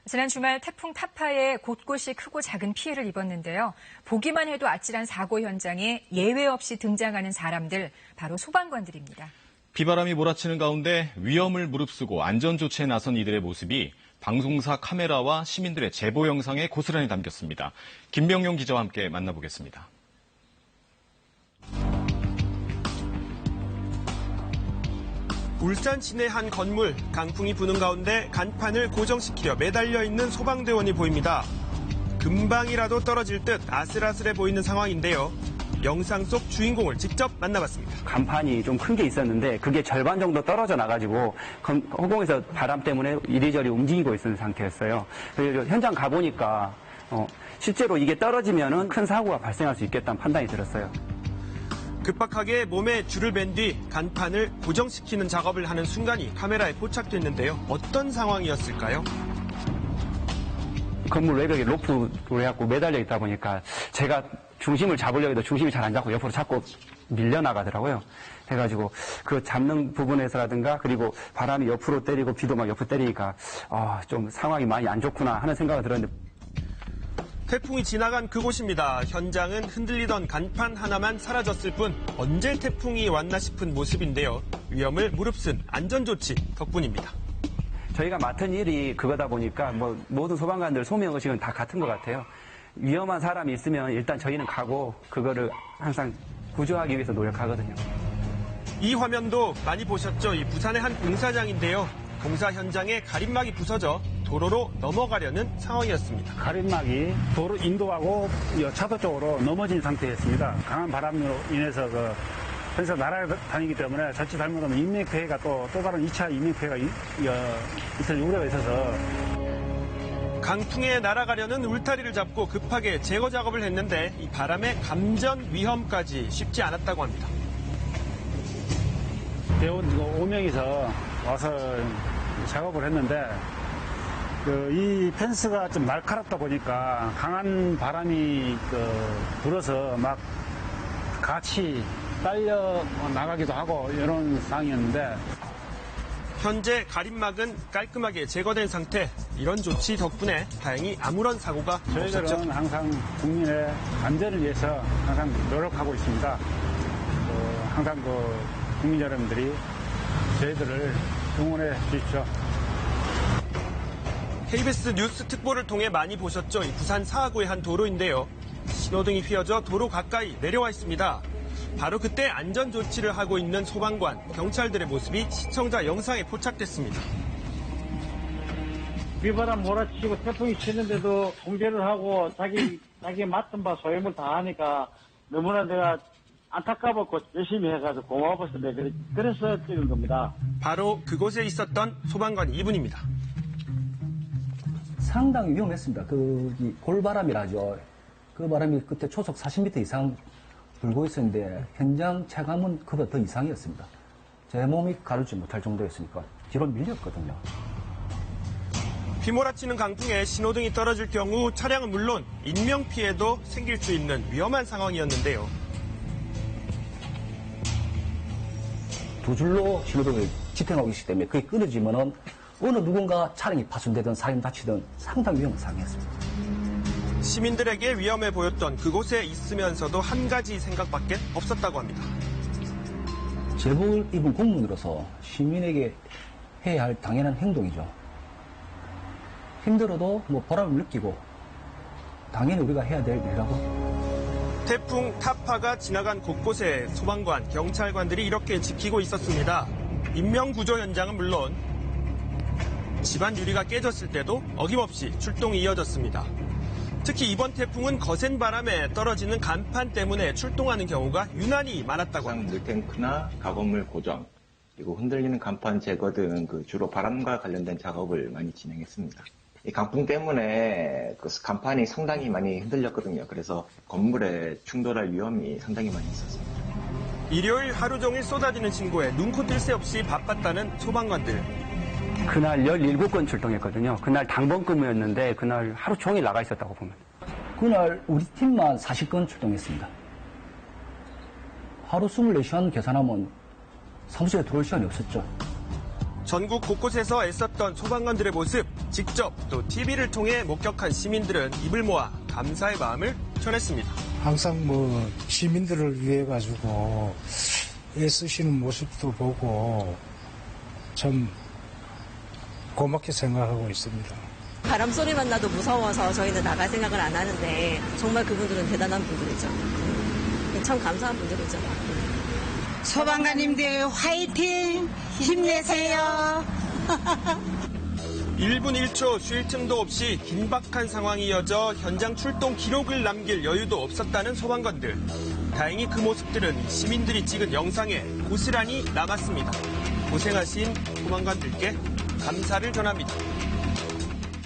지난 주말 태풍 타파에 곳곳이 크고 작은 피해를 입었는데요. 보기만 해도 아찔한 사고 현장에 예외 없이 등장하는 사람들, 바로 소방관들입니다. 비바람이 몰아치는 가운데 위험을 무릅쓰고 안전조치에 나선 이들의 모습이 방송사 카메라와 시민들의 제보 영상에 고스란히 담겼습니다. 김병용 기자와 함께 만나보겠습니다. 울산 시내 한 건물, 강풍이 부는 가운데 간판을 고정시키려 매달려 있는 소방대원이 보입니다. 금방이라도 떨어질 듯 아슬아슬해 보이는 상황인데요. 영상 속 주인공을 직접 만나봤습니다. 간판이 좀 큰 게 있었는데 그게 절반 정도 떨어져 나가지고 허공에서 바람 때문에 이리저리 움직이고 있는 상태였어요. 그래서 현장 가보니까 실제로 이게 떨어지면은 큰 사고가 발생할 수 있겠다는 판단이 들었어요. 급박하게 몸에 줄을 맨 뒤 간판을 고정시키는 작업을 하는 순간이 카메라에 포착됐는데요. 어떤 상황이었을까요? 건물 외벽에 로프로 해갖고 매달려 있다 보니까 제가 중심을 잡으려고 해도 중심이 잘 안 잡고 옆으로 자꾸 밀려나가더라고요. 해가지고 그 잡는 부분에서라든가 그리고 바람이 옆으로 때리고 비도 막 옆으로 때리니까 좀 상황이 많이 안 좋구나 하는 생각을 들었는데 태풍이 지나간 그곳입니다. 현장은 흔들리던 간판 하나만 사라졌을 뿐 언제 태풍이 왔나 싶은 모습인데요. 위험을 무릅쓴 안전조치 덕분입니다. 저희가 맡은 일이 그거다 보니까 모든 소방관들 소명의식은 다 같은 것 같아요. 위험한 사람이 있으면 일단 저희는 가고 그거를 항상 구조하기 위해서 노력하거든요. 이 화면도 많이 보셨죠? 이 부산의 한 공사장인데요. 공사 현장에 가림막이 부서져 도로로 넘어가려는 상황이었습니다. 가림막이 도로 인도하고 차도 쪽으로 넘어진 상태였습니다. 강한 바람으로 인해서 펜스가 날아다니기 때문에 자칫 잘못하면 인명피해가 또 다른 2차 인명피해가 있을 우려가 있어서 강풍에 날아가려는 울타리를 잡고 급하게 제거 작업을 했는데 이 바람의 감전 위험까지 쉽지 않았다고 합니다. 대원 5명이서 와서 작업을 했는데 이 펜스가 좀 날카롭다 보니까 강한 바람이 불어서 막 같이 딸려 나가기도 하고 이런 상황이었는데 현재 가림막은 깔끔하게 제거된 상태. 이런 조치 덕분에 다행히 아무런 사고가 없었죠. 저희들은 항상 국민의 안전을 위해서 항상 노력하고 있습니다. 항상 국민 여러분들이 저희들을 응원해 주십시오. KBS 뉴스 특보를 통해 많이 보셨죠? 이 부산 사하구의 한 도로인데요. 신호등이 휘어져 도로 가까이 내려와 있습니다. 바로 그때 안전조치를 하고 있는 소방관, 경찰들의 모습이 시청자 영상에 포착됐습니다. 비바람 몰아치고 태풍이 치는데도 통제를 하고 자기 맡은 바 소임을 다 하니까 너무나 내가 안타까웠고 열심히 해가지고 고마워서 내가 그래서 찍은 겁니다. 바로 그곳에 있었던 소방관 이분입니다. 상당히 위험했습니다. 골바람이라죠. 그 바람이 그때 초속 40m 이상 불고 있었는데 현장 체감은 그보다 더 이상이었습니다. 제 몸이 가르지 못할 정도였으니까 뒤로 밀렸거든요. 휘몰아치는 강풍에 신호등이 떨어질 경우 차량은 물론 인명피해도 생길 수 있는 위험한 상황이었는데요. 두 줄로 신호등을 지탱하고 있기 때문에 그게 끊어지면은 어느 누군가 차량이 파손되든 사람이 다치든 상당히 위험한 상황이었습니다. 시민들에게 위험해 보였던 그곳에 있으면서도 한 가지 생각밖에 없었다고 합니다. 제복을 입은 공무원으로서 시민에게 해야 할 당연한 행동이죠. 힘들어도 보람을 느끼고 당연히 우리가 해야 될 일이라고. 태풍 타파가 지나간 곳곳에 소방관, 경찰관들이 이렇게 지키고 있었습니다. 인명구조 현장은 물론 집안 유리가 깨졌을 때도 어김없이 출동이 이어졌습니다. 특히 이번 태풍은 거센 바람에 떨어지는 간판 때문에 출동하는 경우가 유난히 많았다고 합니다. 물탱크나 가건물 고정, 그리고 흔들리는 간판 제거 등 주로 바람과 관련된 작업을 많이 진행했습니다. 이 강풍 때문에 간판이 상당히 많이 흔들렸거든요. 그래서 건물에 충돌할 위험이 상당히 많이 있었습니다. 일요일 하루 종일 쏟아지는 신고에 눈코 뜰 새 없이 바빴다는 소방관들. 그날 17건 출동했거든요. 그날 당번 근무였는데 그날 하루 종일 나가 있었다고 보면. 그날 우리 팀만 40건 출동했습니다. 하루 24시간 계산하면 사무실에 들어올 시간이 없었죠. 전국 곳곳에서 애썼던 소방관들의 모습 직접 또 TV를 통해 목격한 시민들은 입을 모아 감사의 마음을 전했습니다. 항상 시민들을 위해 가지고 애쓰시는 모습도 보고 참 고맙게 생각하고 있습니다. 바람 소리만 나도 무서워서 저희는 나갈 생각을 안 하는데 정말 그분들은 대단한 분들이죠. 참 감사한 분들이죠. 소방관님들 화이팅! 힘내세요! 1분 1초 쉴 틈도 없이 긴박한 상황이 이어져 현장 출동 기록을 남길 여유도 없었다는 소방관들. 다행히 그 모습들은 시민들이 찍은 영상에 고스란히 남았습니다. 고생하신 소방관들께 감사를 전합니다.